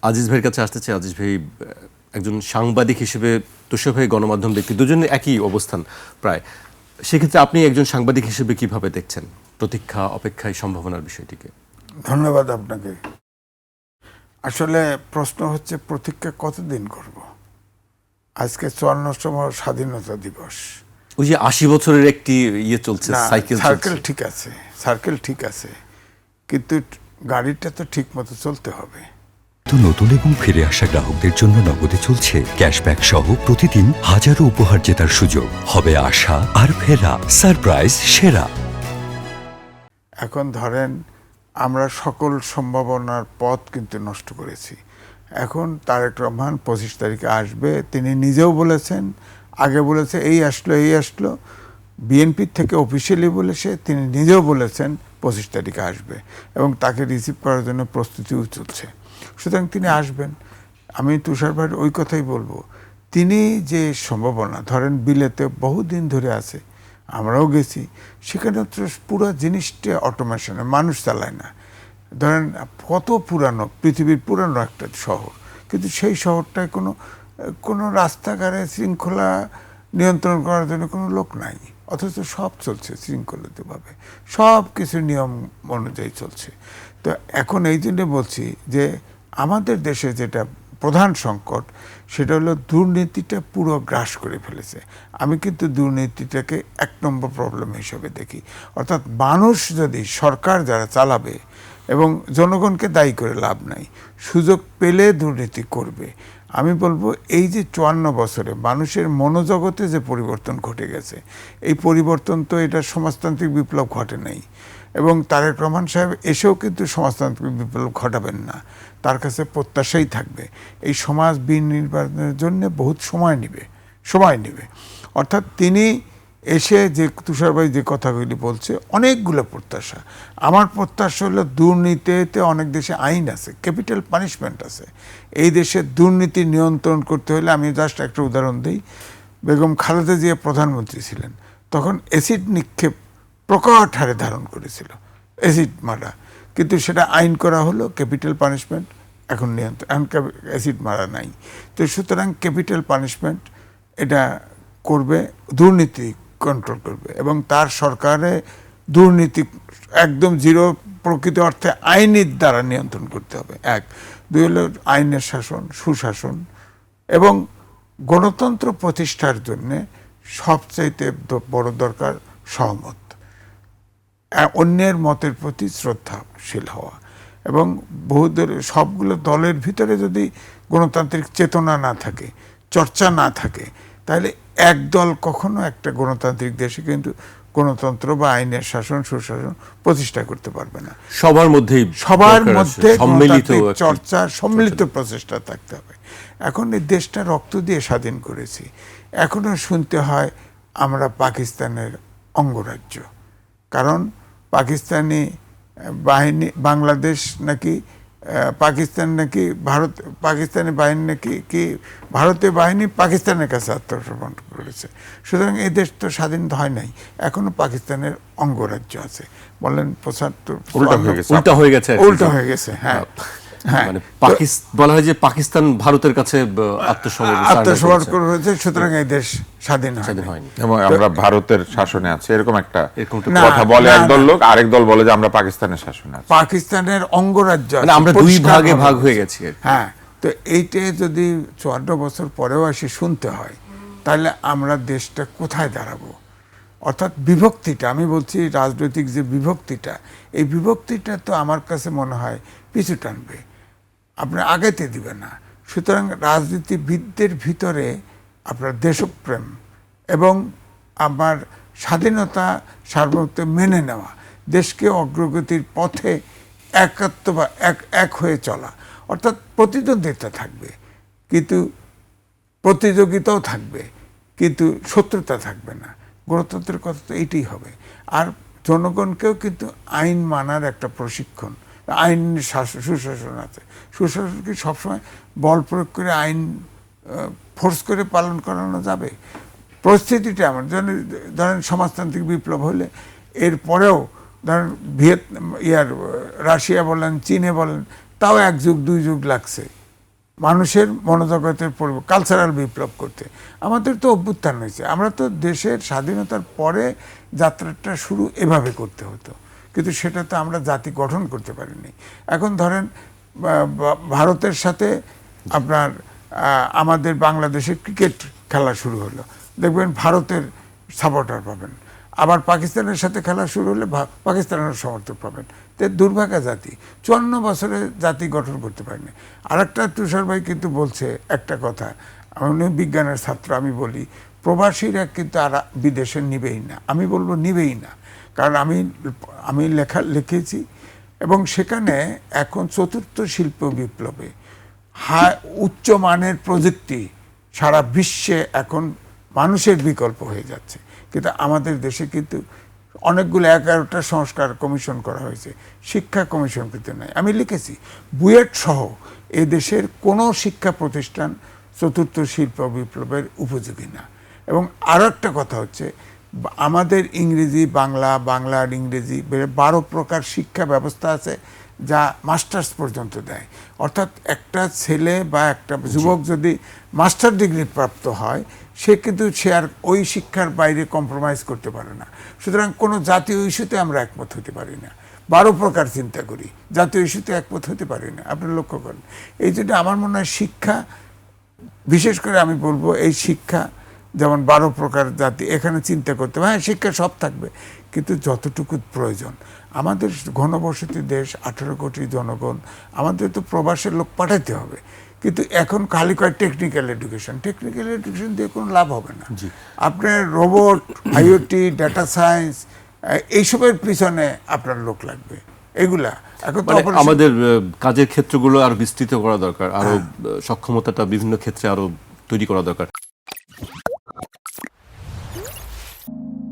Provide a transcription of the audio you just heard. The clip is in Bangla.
আজিজ ভাইয়ের কাছে আসতে চাই। আজিজ ভাই একজন সাংবাদিক হিসেবে, তুষার ভাই গণমাধ্যম ব্যক্তি, দুজনের একই অবস্থান প্রায়। সেক্ষেত্রে আপনি একজন সাংবাদিক হিসেবে কিভাবে দেখছেন প্রতীক্ষা অপেক্ষায় সম্ভাবনার বিষয়টিকে? ধন্যবাদ আপনাকে। আসলে প্রশ্ন হচ্ছে প্রতীক্ষা কতদিন করব? আজকে 54তম স্বাধীনতা দিবস। ওই যে 80 বছরের একটি চলছে, সার্কেল ঠিক আছে, সার্কেল ঠিক আছে, কিন্তু গাড়িটা তো ঠিক মতো চলতে হবে। নতুন এবং ফিরে আসা গ্রাহকদের জন্য নগদে চলছে ক্যাশব্যাক সহ প্রতিদিন হাজারো উপহার জেতার সুযোগ। হবে আশা আর ফেরা, সারপ্রাইজ সেরা। এখন ধরেন আমরা সকল সম্ভাবনার পথ কিন্তু নষ্ট করেছি। এখন তারেক রহমান 25 তারিখে আসবে, তিনি নিজেও বলেছেন, আগে বলেছে এই আসলো, বিএনপির থেকে অফিসিয়ালি বলেছে, তিনি নিজেও বলেছেন 25 তারিখে আসবে এবং তাকে রিসিভ করার জন্য প্রস্তুতিও চলছে। সুতরাং তিনি আসবেন। আমি তুষার ভাইয়ের ওই কথাই বলবো, তিনি যে সম্ভাবনা, ধরেন বিলেতে বহুদিন ধরে আছে, আমরাও গেছি, সেখানে তো পুরো জিনিসটা অটোমেশনে, মানুষ চালায় না। ধরেন কত পুরানো, পৃথিবীর পুরানো একটা শহর, কিন্তু সেই শহরটায় কোনো রাস্তাঘাটে শৃঙ্খলা নিয়ন্ত্রণ করার জন্য কোনো লোক নাই, অথচ সব চলছে শৃঙ্খলিতভাবে, সব কিছু নিয়ম অনুযায়ী চলছে। তো এখন এই জন্য বলছি যে আমাদের দেশে যেটা প্রধান সংকট, সেটা হলো দুর্নীতিটা পুরো গ্রাস করে ফেলেছে। আমি কিন্তু দুর্নীতিটাকে 1 নম্বর প্রবলেম হিসেবে দেখি। অর্থাৎ মানুষ যদি, সরকার যারা চালাবে, এবং জনগণকে দায়ী করে লাভ নাই, সুযোগ পেলে দুর্নীতি করবে। আমি বলবো এই যে 54 বছরে মানুষের মনোজগতে যে পরিবর্তন ঘটে গেছে, এই পরিবর্তন তো এটা সমাজতান্ত্রিক বিপ্লব ঘটে নাই, এবং তারেক রহমান সাহেব এসেও কিন্তু সমাজতান্ত্রিক বিপ্লব ঘটাবেন না। তার কাছে প্রত্যাশাই থাকবে। এই সমাজ বিনির্বাচনের জন্য বহুত সময় নেবে। অর্থাৎ তিনি এসে যে তুষারভাই যে কথাগুলি বলছে, অনেকগুলো প্রত্যাশা। আমার প্রত্যাশা হলো দুর্নীতিতে অনেক দেশে আইন আছে, ক্যাপিটাল পানিশমেন্ট আছে। এই দেশে দুর্নীতি নিয়ন্ত্রণ করতে হলে, আমি জাস্ট একটা উদাহরণ দিই, বেগম খালেদা জিয়া প্রধানমন্ত্রী ছিলেন, তখন অ্যাসিড নিক্ষেপ প্রকট হারে ধারণ করেছিল, অ্যাসিড মারা, কিন্তু সেটা আইন করা হলো ক্যাপিটাল পানিশমেন্ট, এখন অ্যাসিড মারা নাই। তো সুতরাং ক্যাপিটাল পানিশমেন্ট এটা করবে, দুর্নীতি কন্ট্রোল করবে, এবং তার সরকারে দুর্নীতি একদম জিরো, প্রকৃত অর্থে আইনের দ্বারা নিয়ন্ত্রণ করতে হবে। 1, 2 হলো আইনের শাসন, সুশাসন, এবং গণতন্ত্র প্রতিষ্ঠার জন্য সবচাইতে বড় দরকার সহমত, অন্যের মতের প্রতি শ্রদ্ধাশীল হওয়া, এবং সবগুলো দলের ভিতরে যদি গণতান্ত্রিক চেতনা না থাকে, চর্চা না থাকে, তাহলে এক দল কখনো একটা গণতান্ত্রিক দেশে কিন্তু গণতন্ত্র বা আইনের শাসন, সুশাসন প্রতিষ্ঠা করতে পারবে না। সবার মধ্যে সম্মিলিত চর্চা, সম্মিলিত প্রচেষ্টা থাকতে হবে। এখন এই দেশটা রক্ত দিয়ে স্বাধীন করেছি, এখনো শুনতে হয় আমরা পাকিস্তানের অঙ্গরাজ্য, কারণ পাকিস্তানি বাহিনী, বাংলাদেশ নাকি পাকিস্তান নাকি ভারত, পাকিস্তানি বাহিনী নাকি ভারতীয় বাহিনী পাকিস্তানের কাছে আত্মসমর্পণ করেছে। সুতরাং এই দেশ তো স্বাধীন হয় নাই, এখনো পাকিস্তানের অঙ্গরাজ্য আছে। বলেন 75, উল্টা হয়ে গেছে। হ্যাঁ, মানে বলা হয় যে পাকিস্তান ভারতের কাছে আত্মসমর্পণ করেছে, সুতরাং এই দেশ স্বাধীন হয়নি, এবং আমরা ভারতের শাসনে আছি, এরকম একটা কথা বলে একদল লোক, আরেক দল বলে যে আমরা পাকিস্তানের শাসনে আছি, পাকিস্তানের অঙ্গরাজ্য, আমরা দুই ভাগে ভাগ হয়ে গেছি। হ্যাঁ, তো এইটা যদি 54 বছর পরেও আসি শুনতে হয়, তাহলে আমরা দেশটা কোথায় দাঁড়াবো? অর্থাৎ বিভক্তিটা, আমি বলছি রাজনৈতিক যে বিভক্তিটা, এই বিভক্তিটা তো আমার কাছে মনে হয় পিছু টানবে, আপনি আগাইতে দিবে না। সুতরাং রাজনীতিবিদদের ভিতরে আপনার দেশপ্রেম এবং আমার স্বাধীনতা, সার্বভৌমত্ব মেনে নেওয়া, দেশকে অগ্রগতির পথে একাত্ম বা এক হয়ে চলা, অর্থাৎ প্রতিদ্বন্দ্বিতা থাকবে, কিন্তু প্রতিযোগিতাও থাকবে, কিন্তু শত্রুতা থাকবে না। গণতন্ত্রের কথা তো এইটাই হবে। আর জনগণকেও কিন্তু আইন মানার একটা প্রশিক্ষণ, আইন সুশাসন আছে। সুশাসন কি সবসময় বল প্রয়োগ করে আইন ফোর্স করে পালন করানো যাবে? পরিস্থিতিটা এমন, ধরেন সমাজতান্ত্রিক বিপ্লব হলে এরপরেও ধরেন রাশিয়া বলেন, চীনে বলেন, তাও 1 যুগ 2 যুগ লাগছে মানুষের মনোজগতের কালচারাল বিপ্লব করতে। আমাদের তো অভ্যুত্থান হয়েছে, আমরা তো দেশের স্বাধীনতার পরে যাত্রাটা শুরু এভাবে করতে হতো, কিন্তু সেটা তো আমরা জাতি গঠন করতে পারিনি। এখন ধরেন ভারতের সাথে আপনার আমাদের বাংলাদেশের ক্রিকেট খেলা শুরু হলো, দেখবেন ভারতের সাপোর্টার পাবেন, আবার পাকিস্তানের সাথে খেলা শুরু হলে পাকিস্তানের সমর্থক পাবেন। তো দুর্ভাগা জাতি 54 বছরে জাতি গঠন করতে পারেনি। আর একটা তুষার ভাই কিন্তু বলছে একটা কথা, আমি বিজ্ঞানের ছাত্র, আমি বলি প্রবাসীরা কিন্তু আর বিদেশে নিবেই না, আমি বলবো নিবেই না। কারণ আমি লিখেছি এবং সেখানে এখন চতুর্থ শিল্প বিপ্লবে উচ্চমানের প্রযুক্তি সারা বিশ্বে এখন মানুষের বিকল্প হয়ে যাচ্ছে, কিন্তু আমাদের দেশে কিন্তু অনেকগুলো 11টা সংস্কার কমিশন করা হয়েছে, শিক্ষা কমিশন কিন্তু নাই। আমি লিখেছি বুয়েট সহ এ দেশের কোনো শিক্ষা প্রতিষ্ঠান চতুর্থ শিল্প বিপ্লবের উপযোগী না। এবং আরও একটা কথা হচ্ছে, আমাদের ইংরেজি বাংলা, বাংলা আর ইংরেজি 12 প্রকার শিক্ষা ব্যবস্থা আছে যা মাস্টার্স পর্যন্ত দেয়। অর্থাৎ একটা ছেলে বা একটা যুবক যদি মাস্টার ডিগ্রি প্রাপ্ত হয়, সে কিন্তু সে আর ওই শিক্ষার বাইরে কম্প্রোমাইজ করতে পারে না। সুতরাং কোনো জাতীয় ইস্যুতে আমরা একমত হতে পারি না, 12 প্রকার চিন্তা করি, জাতীয় ইস্যুতে একমত হতে পারি না। আপনি লক্ষ্য করেন, এই জন্য আমার মনে হয় শিক্ষা, বিশেষ করে আমি বলবো এই শিক্ষা যেমন 12 প্রকার জাতি এখানে চিন্তা করতে হবে। হ্যাঁ, শিক্ষা সব থাকবে, কিন্তু যতটুকু প্রয়োজন। আমাদের ঘনবসতি দেশ, 18 কোটি জনগণ, আমাদের তো প্রবাসের লোক পাঠাতে হবে। কিন্তু এখন খালি কয় টেকনিক্যাল এডুকেশন দিয়ে কোনো লাভ হবে না। আপনার রোবট, আইওটি, ডেটা সায়েন্স এইসবের পিছনে আপনার লোক লাগবে। এগুলা এখন তো আমাদের কাজের ক্ষেত্রগুলো আরো বিস্তৃত করা দরকার, আরো সক্ষমতাটা বিভিন্ন ক্ষেত্রে আরো তৈরি করা দরকার।